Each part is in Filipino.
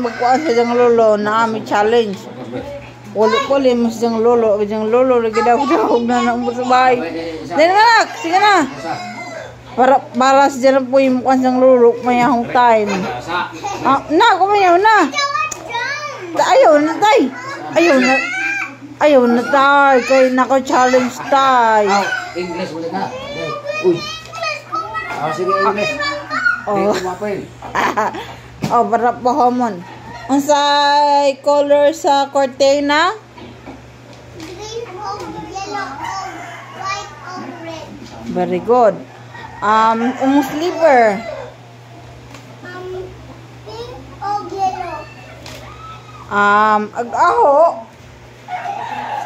magkuhan sa diyang lolo na may challenge. Wala ko mo sa diyang lolo. Diyang lolo, nagidawag na mo sa bahay. Dahil anak, sige na. Para sa dyan po yung mukha siyang lolo, may ahong time. Na, kumayaw na. Ayaw na, tay. Ayaw na, tay. Kaya naka-challenge, tay. English mo na. Uy. Sige, English. Para po homon. Ang sa color sa cortina? Green o yellow o white o red. Very good. Slipper. Pink o yellow. Ag-aho.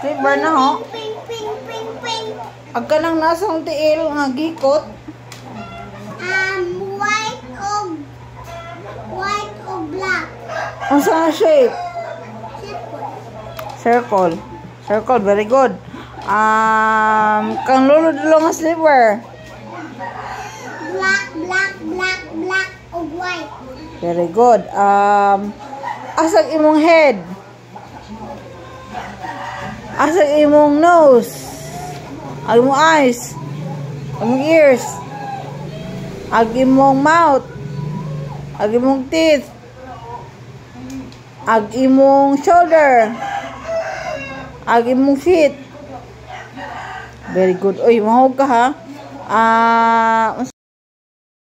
Slipper na ho. Pink, pink, pink, pink. Agka lang nasang tiil nga gikot. White o black. Ang saan shape? Circle. Circle, very good. Kang lolo dilo nga slipper. Black, black, black, black o white. Very good. Asag imong head. Asag imong nose. Ag imong eyes. Imong ears. Ag imong mouth. Ag imong teeth. Ag imong shoulder. Ag imong feet. Very good. Oy, mahog ka ha.